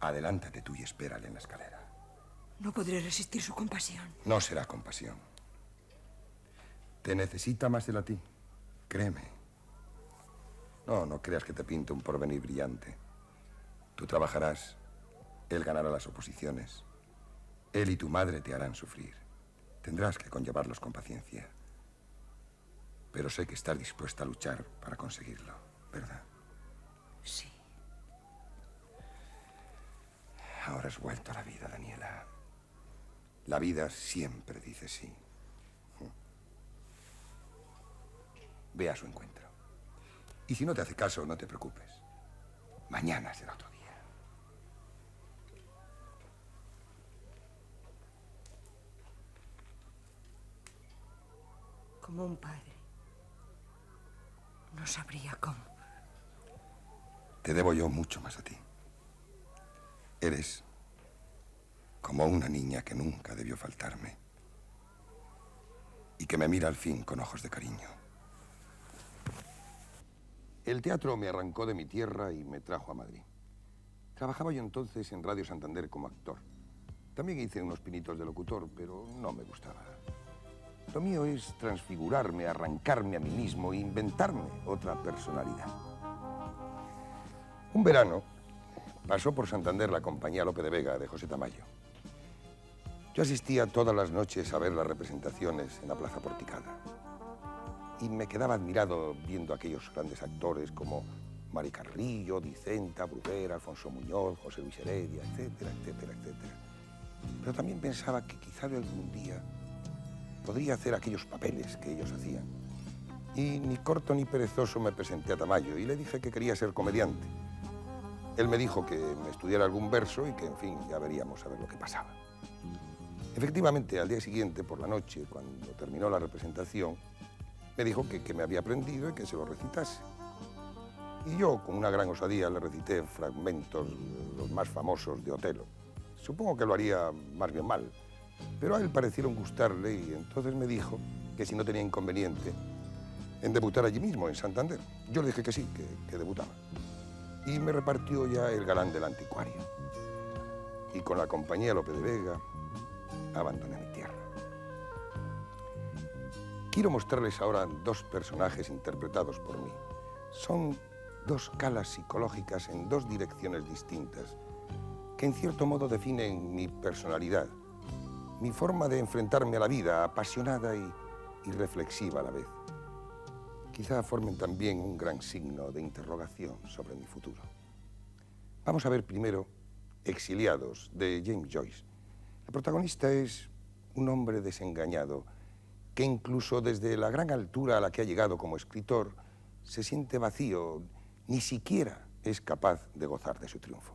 Adelántate tú y espérale en la escalera. No podré resistir su compasión. No será compasión. Te necesita más él a ti. Créeme. No creas que te pinto un porvenir brillante. Tú trabajarás, él ganará las oposiciones. Él y tu madre te harán sufrir. Tendrás que conllevarlos con paciencia. Pero sé que estás dispuesta a luchar para conseguirlo, ¿verdad? Sí. Ahora has vuelto a la vida, Daniela. La vida siempre dice sí. Ve a su encuentro. Y si no te hace caso, no te preocupes. Mañana será otro día. Como un padre. No sabría cómo. Te debo yo mucho más a ti. Eres como una niña que nunca debió faltarme y que me mira al fin con ojos de cariño. El teatro me arrancó de mi tierra y me trajo a Madrid. Trabajaba yo entonces en Radio Santander como actor. También hice unos pinitos de locutor, pero no me gustaba. Lo mío es transfigurarme, arrancarme a mí mismo e inventarme otra personalidad. Un verano pasó por Santander la compañía Lope de Vega de José Tamayo. Yo asistía todas las noches a ver las representaciones en la Plaza Porticada. Y me quedaba admirado viendo a aquellos grandes actores como Mari Carrillo, Dicenta, Bruguera, Alfonso Muñoz, José Luis Heredia, etcétera, etcétera, etcétera. Pero también pensaba que quizá de algún día podría hacer aquellos papeles que ellos hacían. Y ni corto ni perezoso me presenté a Tamayo y le dije que quería ser comediante. Él me dijo que me estudiara algún verso y que, en fin, ya veríamos a ver lo que pasaba. Efectivamente, al día siguiente, por la noche, cuando terminó la representación, me dijo que me había aprendido y que se lo recitase. Y yo, con una gran osadía, le recité fragmentos, los más famosos de Otelo. Supongo que lo haría más bien mal, pero a él parecieron gustarle y entonces me dijo que si no tenía inconveniente en debutar allí mismo, en Santander. Yo le dije que sí, que debutaba. Y me repartió ya el galán del anticuario. Y con la compañía Lope de Vega abandoné mi tierra. Quiero mostrarles ahora dos personajes interpretados por mí. Son dos calas psicológicas en dos direcciones distintas que en cierto modo definen mi personalidad, mi forma de enfrentarme a la vida, apasionada y reflexiva a la vez. Quizá formen también un gran signo de interrogación sobre mi futuro. Vamos a ver primero Exiliados, de James Joyce. El protagonista es un hombre desengañado que incluso desde la gran altura a la que ha llegado como escritor se siente vacío, ni siquiera es capaz de gozar de su triunfo.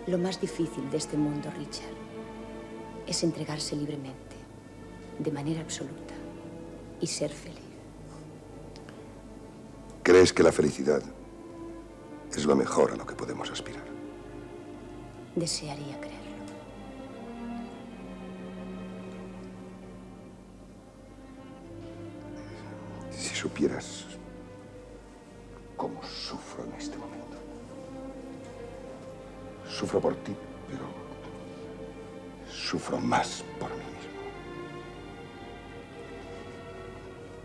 Lo más difícil de este mundo, Richard, es entregarse libremente, de manera absoluta, y ser feliz. ¿Crees que la felicidad es lo mejor a lo que podemos aspirar? Desearía creerlo. Si supieras cómo sufro en este momento. Sufro por ti, pero sufro más por mí mismo.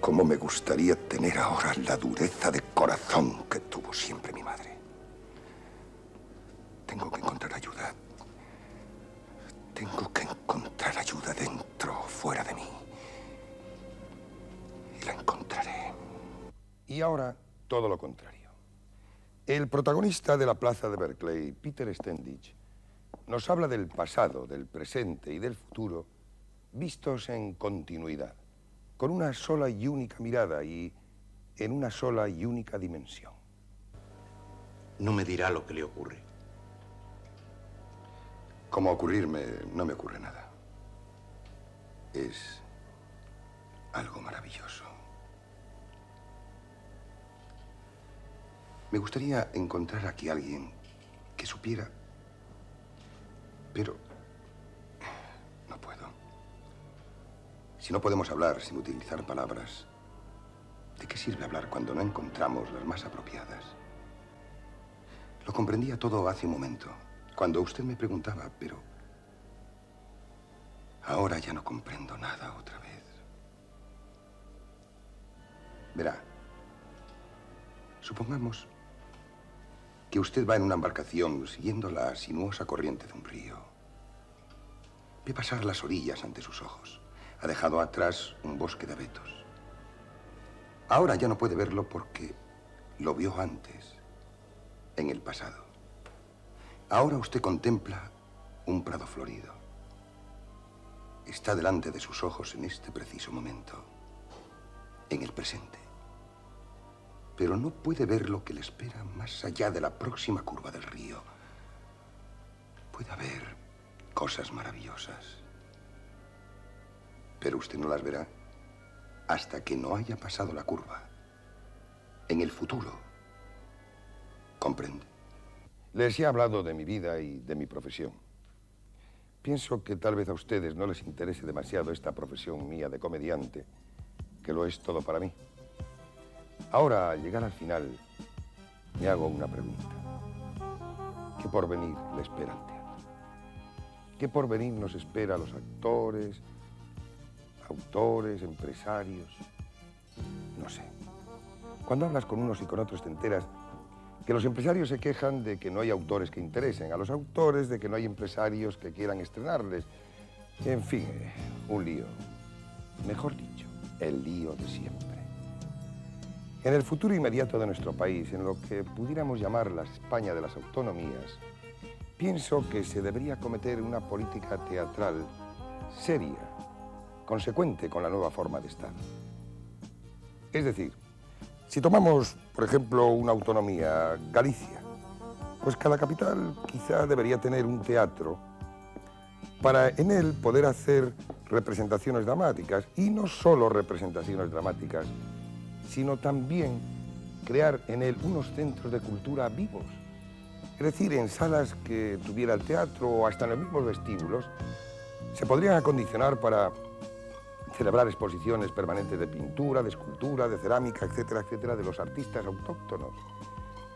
Cómo me gustaría tener ahora la dureza de corazón que tuvo siempre mi madre. Tengo que encontrar ayuda. Tengo que encontrar ayuda dentro o fuera de mí. Y la encontraré. Y ahora, todo lo contrario. El protagonista de La Plaza de Berkeley, Peter Stendich, nos habla del pasado, del presente y del futuro vistos en continuidad, con una sola y única mirada y en una sola y única dimensión. No me dirá lo que le ocurre. Como ocurrirme, no me ocurre nada. Es algo maravilloso. Me gustaría encontrar aquí a alguien que supiera, pero no puedo. Si no podemos hablar sin utilizar palabras, ¿De qué sirve hablar cuando no encontramos las más apropiadas? Lo comprendía todo hace un momento, cuando usted me preguntaba, pero ahora ya no comprendo nada otra vez. Verá, supongamos que usted va en una embarcación siguiendo la sinuosa corriente de un río. Ve pasar las orillas ante sus ojos. Ha dejado atrás un bosque de abetos. Ahora ya no puede verlo porque lo vio antes, en el pasado. Ahora usted contempla un prado florido. Está delante de sus ojos en este preciso momento, en el presente. Pero no puede ver lo que le espera más allá de la próxima curva del río. Puede haber cosas maravillosas, pero usted no las verá hasta que no haya pasado la curva. En el futuro. ¿Comprende? Les he hablado de mi vida y de mi profesión. Pienso que tal vez a ustedes no les interese demasiado esta profesión mía de comediante, que lo es todo para mí. Ahora, al llegar al final, me hago una pregunta. ¿Qué porvenir le espera al teatro? ¿Qué porvenir nos espera a los actores, autores, empresarios? No sé. Cuando hablas con unos y con otros te enteras que los empresarios se quejan de que no hay autores que interesen, a los autores de que no hay empresarios que quieran estrenarles. En fin, un lío. Mejor dicho, el lío de siempre. En el futuro inmediato de nuestro país, en lo que pudiéramos llamar la España de las autonomías, pienso que se debería cometer una política teatral seria, consecuente con la nueva forma de Estado. Es decir, si tomamos, por ejemplo, una autonomía, Galicia, pues cada capital quizá debería tener un teatro para en él poder hacer representaciones dramáticas, y no solo representaciones dramáticas, sino también crear en él unos centros de cultura vivos. Es decir, en salas que tuviera el teatro o hasta en los mismos vestíbulos, se podrían acondicionar para celebrar exposiciones permanentes de pintura, de escultura, de cerámica, etcétera, etcétera, de los artistas autóctonos.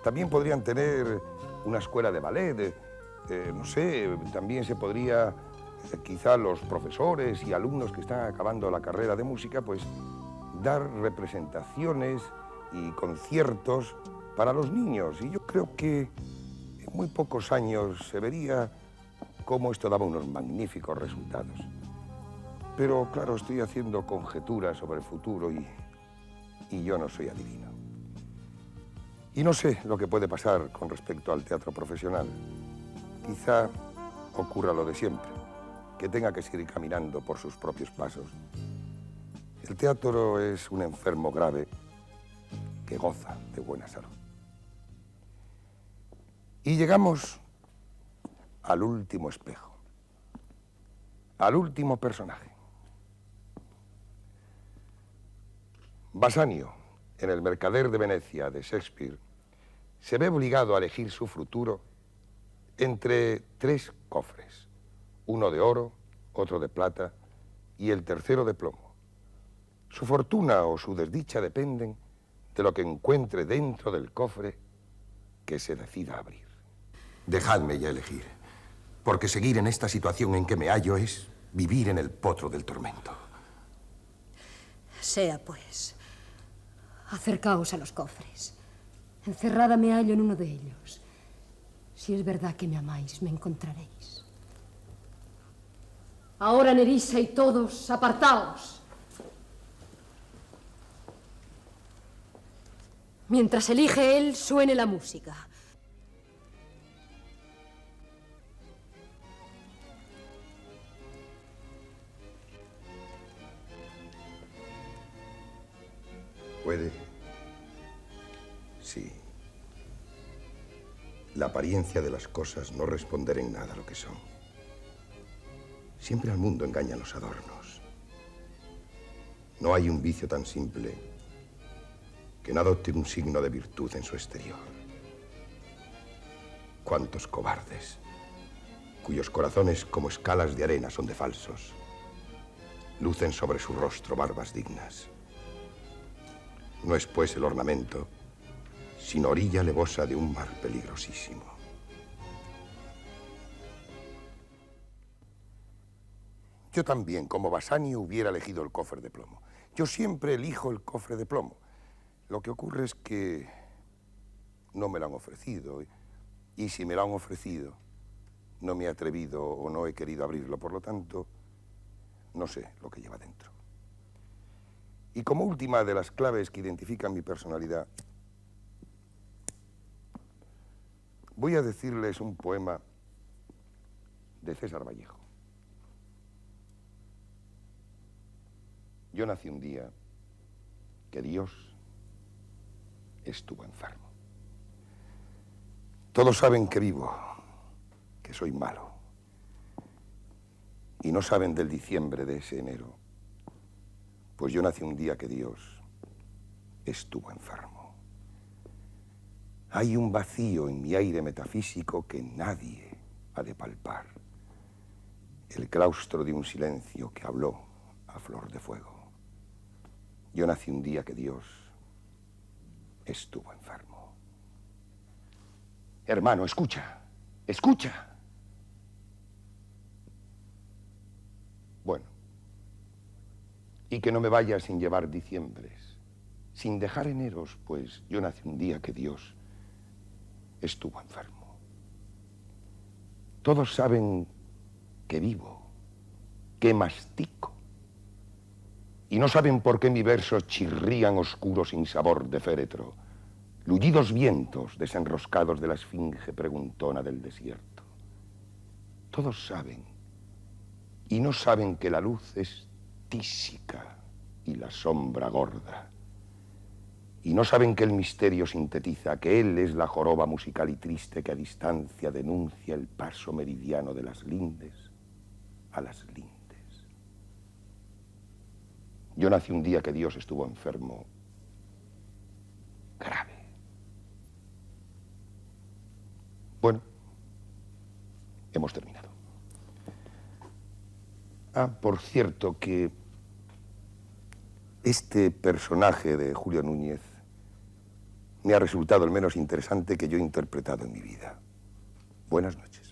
También podrían tener una escuela de ballet, no sé, también se podría, quizá los profesores y alumnos que están acabando la carrera de música, pues dar representaciones y conciertos para los niños. Y yo creo que en muy pocos años se vería cómo esto daba unos magníficos resultados. Pero, claro, estoy haciendo conjeturas sobre el futuro y yo no soy adivino. Y no sé lo que puede pasar con respecto al teatro profesional. Quizá ocurra lo de siempre, que tenga que seguir caminando por sus propios pasos. El teatro es un enfermo grave que goza de buena salud. Y llegamos al último espejo, al último personaje. Bassanio, en El mercader de Venecia de Shakespeare, se ve obligado a elegir su futuro entre 3 cofres, uno de oro, otro de plata y el tercero de plomo. Su fortuna o su desdicha dependen de lo que encuentre dentro del cofre que se decida abrir. Dejadme ya elegir, porque seguir en esta situación en que me hallo es vivir en el potro del tormento. Sea pues. Acercaos a los cofres. Encerrada me hallo en uno de ellos. Si es verdad que me amáis, me encontraréis. Ahora, Nerissa y todos, apartaos. Mientras elige él, suene la música. ¿Puede? Sí. La apariencia de las cosas no responder en nada a lo que son. Siempre al mundo engañan los adornos. No hay un vicio tan simple que no adopte un signo de virtud en su exterior. Cuántos cobardes, cuyos corazones como escalas de arena son de falsos, lucen sobre su rostro barbas dignas. No es pues el ornamento, sino orilla levosa de un mar peligrosísimo. Yo también, como Bassanio, hubiera elegido el cofre de plomo. Yo siempre elijo el cofre de plomo. Lo que ocurre es que no me lo han ofrecido. Y si me lo han ofrecido, no me he atrevido o no he querido abrirlo. Por lo tanto, no sé lo que lleva dentro. Y como última de las claves que identifican mi personalidad, voy a decirles un poema de César Vallejo. Yo nací un día que Dios estuvo enfermo. Todos saben que vivo, que soy malo. Y no saben del diciembre de ese enero, pues yo nací un día que Dios estuvo enfermo. Hay un vacío en mi aire metafísico que nadie ha de palpar. El claustro de un silencio que habló a flor de fuego. Yo nací un día que Dios estuvo enfermo. Hermano, escucha, escucha. Bueno, y que no me vaya sin llevar diciembres, sin dejar eneros, pues yo nací un día que Dios estuvo enfermo. Todos saben que vivo, que mastico, y no saben por qué mi verso chirrían oscuros sin sabor de féretro, lullidos vientos desenroscados de la esfinge preguntona del desierto. Todos saben, y no saben que la luz es tísica y la sombra gorda. Y no saben que el misterio sintetiza, que él es la joroba musical y triste que a distancia denuncia el paso meridiano de las lindes a las lindes. Yo nací un día que Dios estuvo enfermo, grave. Bueno, hemos terminado. Ah, por cierto, que este personaje de Julio Núñez me ha resultado el menos interesante que yo he interpretado en mi vida. Buenas noches.